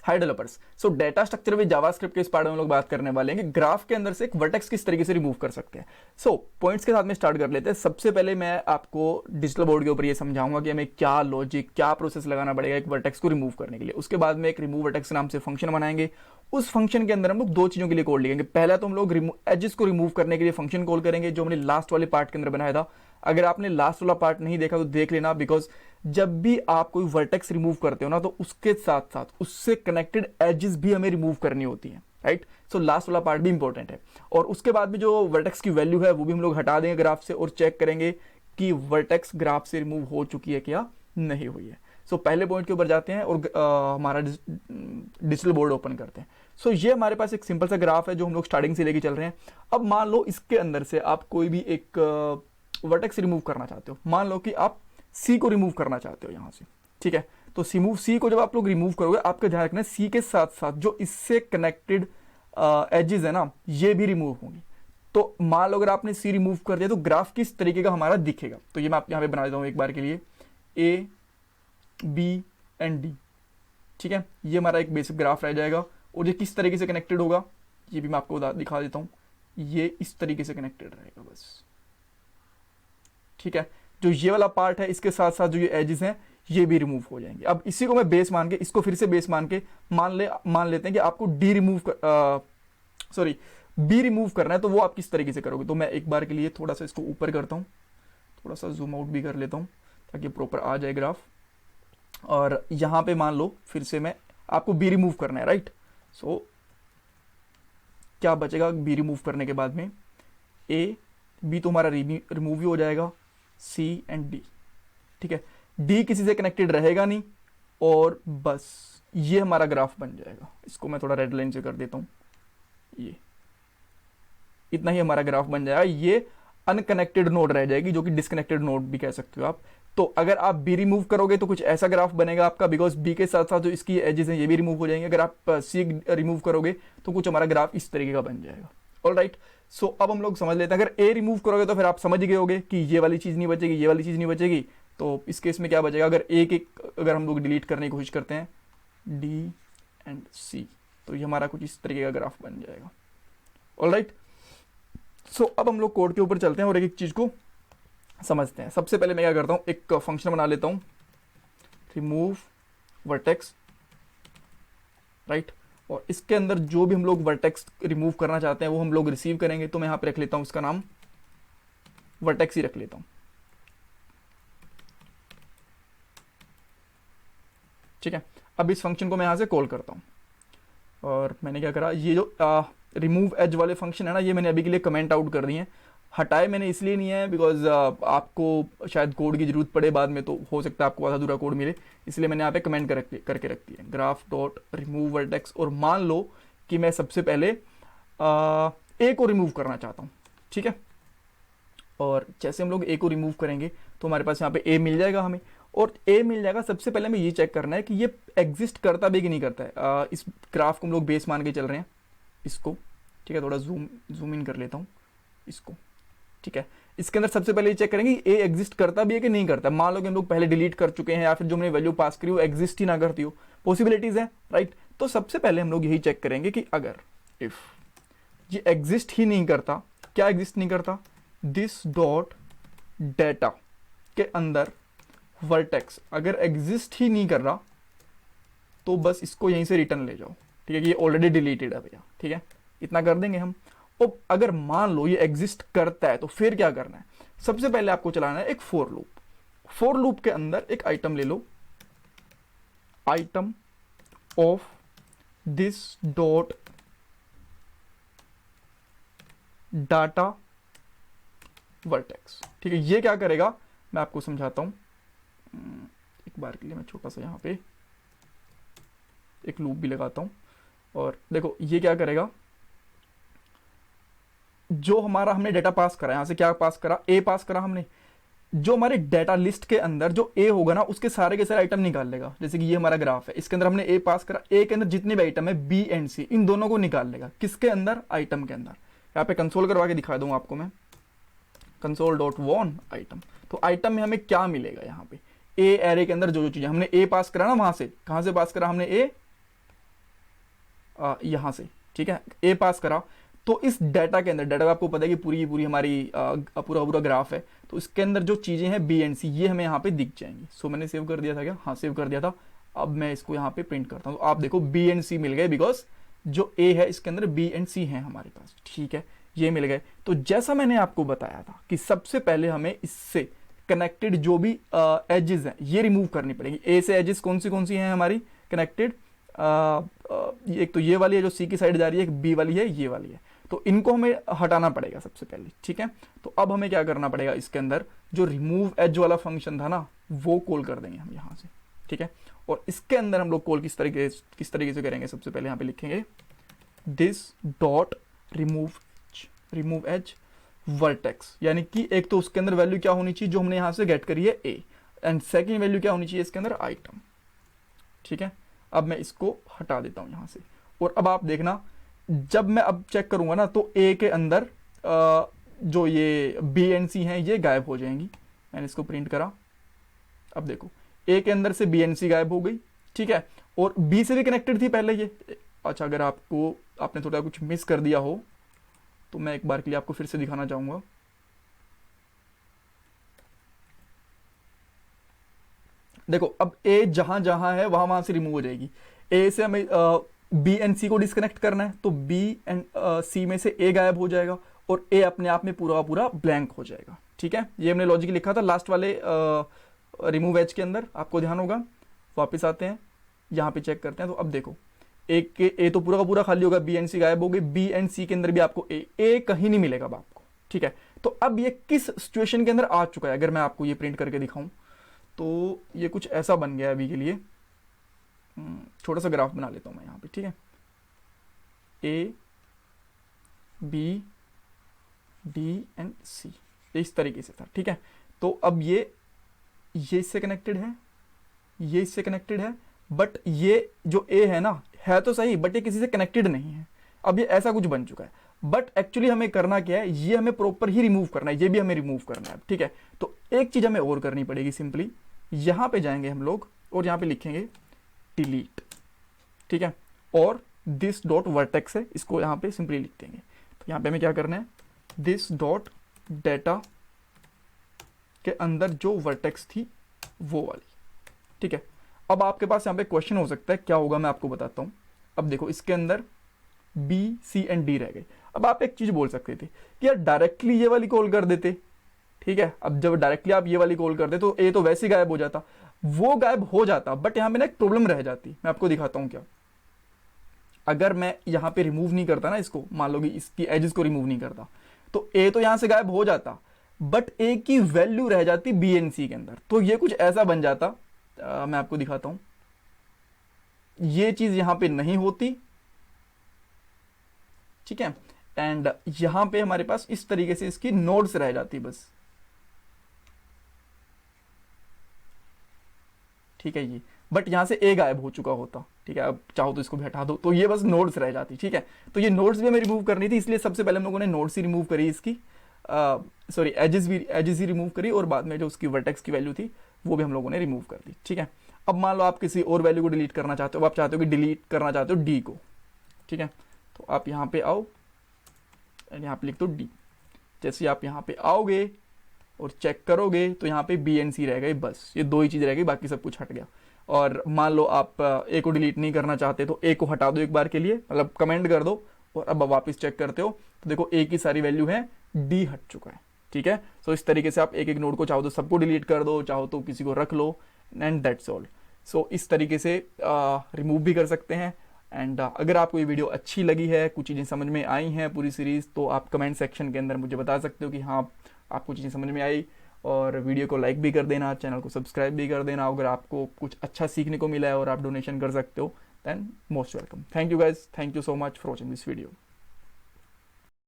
Hi developers. So data structure with JavaScript के इस part में हम लोग बात करने वाले हैं कि ग्राफ के अंदर से एक वर्टेक्स किस तरीके से रिमूव कर सकते हैं। सो पॉइंट्स के साथ में स्टार्ट कर लेते हैं। सबसे पहले मैं आपको डिजिटल बोर्ड के ऊपर ये समझाऊंगा कि हमें क्या लॉजिक, क्या प्रोसेस लगाना पड़ेगा एक वर्टेक्स को रिमूव करने के लिए। उसके बाद में एक रिमूव वर्टेक्स नाम से फंक्शन बनाएंगे। उस फंक्शन के अंदर हम लोग दो चीजों के लिए कोड लिखेंगे। पहला तो हम लोग एजेस को रिमूव करने के लिए फंक्शन कॉल करेंगे जो हमने लास्ट वाले पार्ट के अंदर बनाया था। अगर आपने लास्ट वाला पार्ट नहीं देखा तो देख लेना, बिकॉज जब भी आप कोई वर्टेक्स रिमूव करते हो ना तो उसके साथ साथ उससे कनेक्टेड एजेस भी हमें रिमूव करनी होती हैं, राइट। सो लास्ट वाला पार्ट भी इंपॉर्टेंट है। और उसके बाद में जो वर्टेक्स की वैल्यू है वो भी हम लोग हटा देंगे ग्राफ से और चेक करेंगे कि वर्टेक्स ग्राफ से रिमूव हो चुकी है क्या नहीं हुई है। सो पहले पॉइंट के ऊपर जाते हैं और हमारा डिजिटल बोर्ड ओपन करते हैं। सो ये हमारे पास एक सिंपल सा ग्राफ है जो हम लोग स्टार्टिंग से लेके चल रहे हैं। अब मान लो इसके अंदर से आप कोई भी एक वर्टेक्स रिमूव करना चाहते हो। मान लो कि आप सी को रिमूव करना चाहते हो यहां से, ठीक है। तो सी को जब आप लोग रिमूव करोगे, आपका ध्यान रखना सी के साथ साथ जो इससे कनेक्टेड एजेस है ना, ये भी रिमूव होंगी। तो मान लो अगर आपने सी रिमूव कर दिया तो ग्राफ किस तरीके का हमारा दिखेगा। तो ये मैं आप यहां पे बना देता हूं एक बार के लिए, ए बी एंड डी, ठीक है। ये हमारा एक बेसिक ग्राफ रह जाएगा। और ये किस तरीके से कनेक्टेड होगा ये भी मैं आपको दिखा देता हूं। ये इस तरीके से कनेक्टेड रहेगा बस, ठीक है। जो ये वाला पार्ट है इसके साथ साथ जो ये एजेस हैं ये भी रिमूव हो जाएंगे। अब इसी को मैं बेस मान के, इसको फिर से बेस मान के मान लेते हैं कि आपको डी रिमूव बी रिमूव करना है। तो वो आप किस तरीके से करोगे। तो मैं एक बार के लिए थोड़ा सा इसको ऊपर करता हूं, थोड़ा सा जूम आउट भी कर लेता हूं ताकि प्रॉपर आ जाए ग्राफ। और यहां पे मान लो फिर से मैं आपको बी रिमूव करना है, राइट। सो क्या बचेगा बी रिमूव करने के बाद में, ए बी तो हमारा रिमूव ही हो जाएगा, सी एंड डी, ठीक है। डी किसी से कनेक्टेड रहेगा नहीं और बस ये हमारा ग्राफ बन जाएगा। इसको मैं थोड़ा रेड लाइन से कर देता हूं, ये इतना ही हमारा ग्राफ बन जाएगा। ये अनकनेक्टेड नोड रह जाएगी जो कि डिस्कनेक्टेड नोड भी कह सकते हो आप। तो अगर आप बी रिमूव करोगे तो कुछ ऐसा ग्राफ बनेगा आपका, बिकॉज बी के साथ साथ जो इसकी एजेस हैं ये भी रिमूव हो जाएंगे। अगर आप सी रिमूव करोगे तो कुछ हमारा ग्राफ इस तरीके का बन जाएगा। ऑलराइट। सो अब हम लोग समझ लेते हैं, अगर ए रिमूव करोगे तो फिर आप समझ गए होगे कि ये वाली चीज नहीं बचेगी, ये वाली चीज नहीं बचेगी। तो इस केस में क्या बचेगा, अगर हम लोग डिलीट करने की कोशिश करते हैं डी एंड सी, तो ये हमारा कुछ इस तरीके का ग्राफ बन जाएगा। ऑलराइट। सो अब हम लोग कोड के ऊपर चलते हैं और एक एक चीज को समझते हैं। सबसे पहले मैं क्या करता हूं, एक फंक्शन बना लेता हूं, रिमूव वर्टेक्स, राइट। और इसके अंदर जो भी हम लोग वर्टेक्स रिमूव करना चाहते हैं वो हम लोग रिसीव करेंगे। तो मैं यहां पे रख लेता हूं, इसका नाम वर्टेक्स ही रख लेता हूं, ठीक है। अब इस फंक्शन को मैं यहां से कॉल करता हूं। और मैंने क्या करा, ये जो रिमूव एज वाले फंक्शन है ना, ये मैंने अभी के लिए कमेंट आउट कर दिए हैं। हटाए मैंने इसलिए नहीं है बिकॉज आपको शायद कोड की जरूरत पड़े बाद में, तो हो सकता है आपको आधा अधूरा कोड मिले, इसलिए मैंने यहाँ पे कमेंट करके रख दिया, ग्राफ डॉट रिमूव वर्टेक्स। और मान लो कि मैं सबसे पहले ए को रिमूव करना चाहता हूँ, ठीक है। और जैसे हम लोग ए को रिमूव करेंगे तो हमारे पास यहाँ पे ए मिल जाएगा हमें। और ए मिल जाएगा, सबसे पहले हमें ये चेक करना है कि ये एग्जिस्ट करता भी कि नहीं करता है। इस ग्राफ को हम लोग बेस मान के चल रहे हैं इसको, ठीक है। थोड़ा जूम इन कर लेता हूँ इसको, ठीक है। इसके अंदर सबसे पहले ये चेक करेंगे ए एग्जिस्ट करता भी है कि नहीं करता। मान लो कि हम लोग पहले डिलीट कर चुके हैं या फिर जो हमने वैल्यू पास करी वो एग्जिस्ट ही ना करती हो, पॉसिबिलिटीज है, राइट। तो सबसे पहले हम लोग यही चेक करेंगे कि अगर इफ ये एग्जिस्ट ही नहीं करता, क्या एग्जिस्ट नहीं करता, दिस डॉट डेटा के अंदर वर्टेक्स अगर एग्जिस्ट ही नहीं कर रहा तो बस इसको यहीं से रिटर्न ले जाओ, ठीक है। कि ये ऑलरेडी डिलीटेड है भैया, ठीक है। इतना कर देंगे हम। और अगर मान लो ये एग्जिस्ट करता है तो फिर क्या करना है, सबसे पहले आपको चलाना है एक फॉर लूप। फॉर लूप के अंदर एक आइटम ले लो, item of this dot data vertex, ठीक है। ये क्या करेगा मैं आपको समझाता हूं। एक बार के लिए मैं छोटा सा यहां पे एक लूप भी लगाता हूं। और देखो ये क्या करेगा, जो हमारा हमने डेटा पास करा, यहां से क्या पास करा, ए पास करा हमने, जो हमारे डेटा लिस्ट के अंदर जो ए होगा ना उसके सारे के सारे आइटम निकाल लेगा। जैसे कि ये हमारा ग्राफ है, इसके अंदर हमने ए पास करा, ए के अंदर जितने भी आइटम है बी एंड सी, इन दोनों को निकाल लेगा। किसके अंदर, आइटम के अंदर। यहाँ पे कंसोल करवा के दिखा दूंगा आपको मैं, कंसोल डॉट वॉन आइटम। तो आइटम में हमें क्या मिलेगा, यहाँ पे ए एरे के अंदर जो जो चीजें हमने ए पास करा ना, वहां से कहां से पास करा हमने, ए यहाँ से, ठीक है, ए पास करा, तो इस डाटा के अंदर, डाटा आपको पता है कि पूरी की पूरी हमारी पूरा पूरा ग्राफ है, तो इसके अंदर जो चीज़ें हैं बी एंड सी ये हमें यहाँ पे दिख जाएंगी। सो मैंने सेव कर दिया था क्या, हाँ सेव कर दिया था। अब मैं इसको यहाँ पे प्रिंट करता हूँ, तो आप देखो बी एंड सी मिल गए, बिकॉज जो ए है इसके अंदर बी एंड सी है हमारे पास, ठीक है, ये मिल गए। तो जैसा मैंने आपको बताया था कि सबसे पहले हमें इससे कनेक्टेड जो भी एजेस हैं ये रिमूव करनी पड़ेगी। ए से एजेस कौन सी हैं हमारी कनेक्टेड, एक तो ये वाली है जो सी की साइड जा रही है, एक बी वाली है, ये वाली है, तो इनको हमें हटाना पड़ेगा सबसे पहले, ठीक है। तो अब हमें क्या करना पड़ेगा, इसके अंदर जो रिमूव एज वाला फंक्शन था ना वो कॉल कर देंगे हम यहाँ से, ठीक है। और इसके अंदर हम लोग कॉल किस तरीके से करेंगे, सबसे पहले यहाँ पे लिखेंगे this dot remove as vertex, यानी कि एक तो उसके अंदर वैल्यू क्या होनी चाहिए जो हमने यहाँ से गेट करी है ए, एंड सेकेंड वैल्यू क्या होनी चाहिए इसके अंदर आइटम, ठीक है। अब मैं इसको हटा देता हूँ यहाँ से, और अब आप देखना जब मैं अब चेक करूंगा ना तो ए के अंदर जो ये बी एंड सी हैं ये गायब हो जाएंगी। मैंने इसको प्रिंट करा, अब देखो ए के अंदर से बी एंड सी गायब हो गई, ठीक है, और बी से भी कनेक्टेड थी पहले ये। अच्छा, अगर आपने थोड़ा कुछ मिस कर दिया हो तो मैं एक बार के लिए आपको फिर से दिखाना चाहूंगा। देखो अब ए जहां जहां है वहां से रिमूव हो जाएगी। ए से हमें बी एंड सी को डिस्कनेक्ट करना है, तो बी एंड सी में से ए गायब हो जाएगा और ए अपने आप में पूरा पूरा ब्लैंक हो जाएगा, ठीक है। ये हमने लॉजिक लिखा था लास्ट वाले रिमूव एज के अंदर, आपको ध्यान होगा। वापस आते हैं यहाँ पे चेक करते हैं, तो अब देखो ए तो पूरा का पूरा खाली होगा, बी एंड सी गायब हो गई, बी एंड सी के अंदर भी आपको ए कहीं नहीं मिलेगा आपको, ठीक है। तो अब ये किस सिचुएशन के अंदर आ चुका है, अगर मैं आपको ये प्रिंट करके दिखाऊं तो ये कुछ ऐसा बन गया है अभी के लिए। छोटा सा ग्राफ बना लेता हूं मैं यहाँ पे, ठीक है, ए बी डी एंड सी, इस तरीके से था, ठीक है। तो अब ये इससे कनेक्टेड है, ये इससे कनेक्टेड है, बट ये जो ए है ना है तो सही, बट ये किसी से कनेक्टेड नहीं है। अब ये ऐसा कुछ बन चुका है, बट एक्चुअली हमें करना क्या है, ये हमें प्रॉपर ही रिमूव करना है, ये भी हमें रिमूव करना है, ठीक है। तो एक चीज हमें और करनी पड़ेगी, सिंपली यहां पे जाएंगे हम लोग और यहां पे लिखेंगे डिलीट, ठीक है, और दिस डॉट वर्टेक्स है, इसको यहां पे सिंपली लिख देंगे। तो यहां पे हमें क्या करना है, दिस डॉट डेटा के अंदर जो वर्टेक्स थी वो वाली, ठीक है। अब आपके पास यहां पे क्वेश्चन हो सकता है, क्या होगा मैं आपको बताता हूं। अब देखो इसके अंदर बी सी एंड डी रह गए। अब आप एक चीज बोल सकते थे कि यार डायरेक्टली ये वाली कॉल कर देते, ठीक है। अब जब डायरेक्टली आप ये वाली कॉल करते तो ए तो वैसे ही गायब हो जाता, वो गायब हो जाता, बट यहां पे ना एक प्रॉब्लम रह जाती। मैं आपको दिखाता हूं क्या, अगर मैं यहां पे रिमूव नहीं करता ना इसको, मान लो कि इसकी एजेस को रिमूव नहीं करता, तो ए तो यहां से गायब हो जाता, बट ए की वैल्यू रह जाती बी एंड सी के अंदर। तो ये कुछ ऐसा बन जाता, मैं आपको दिखाता हूं, ये चीज यहां पे नहीं होती, ठीक है, एंड यहां पे हमारे पास इस तरीके से इसकी नोड्स रह जाती बस, ठीक है ये, बट यहां से ए गायब हो चुका होता, ठीक है। अब चाहो तो इसको भी हटा दो, तो ये बस नोड्स रह जाती, ठीक है। तो ये नोड्स भी हमें रिमूव करनी थी, इसलिए सबसे पहले हम लोगों ने नोड्स ही रिमूव करी इसकी, सॉरी एजेस ही रिमूव करी, और बाद में जो उसकी वर्टेक्स की वैल्यू थी वो भी हम लोगों ने रिमूव कर दी, ठीक है। अब मान लो आप किसी और वैल्यू को डिलीट करना चाहते हो, आप चाहते हो कि डिलीट करना चाहते हो डी को, ठीक है, तो आप यहाँ पे आओ, यहाँ पे लिख दो डी। जैसे आप यहाँ पे आओगे और चेक करोगे तो यहाँ पे बी एंड सी रह गए, बस ये दो ही चीज़ रह गई, बाकी सब कुछ हट गया। और मान लो आप ए को डिलीट नहीं करना चाहते तो ए को हटा दो एक बार के लिए, मतलब कमेंट कर दो, और अब वापस चेक करते हो तो देखो ए की सारी वैल्यू है, डी हट चुका है, ठीक है। सो इस तरीके से आप एक एक नोड को चाहो तो सबको डिलीट कर दो, चाहो तो किसी को रख लो, एंड दैट्स ऑल। सो इस तरीके से रिमूव भी कर सकते हैं। एंड अगर आपको ये वीडियो अच्छी लगी है, कुछ चीज़ें समझ में आई हैं पूरी सीरीज़, तो आप कमेंट सेक्शन के अंदर मुझे बता सकते हो कि हाँ आपको चीज़ें समझ में आई, और वीडियो को लाइक भी कर देना, चैनल को सब्सक्राइब भी कर देना। अगर आपको कुछ अच्छा सीखने को मिला है और आप डोनेशन कर सकते हो, then most welcome. Thank you guys, thank you so much for watching this video.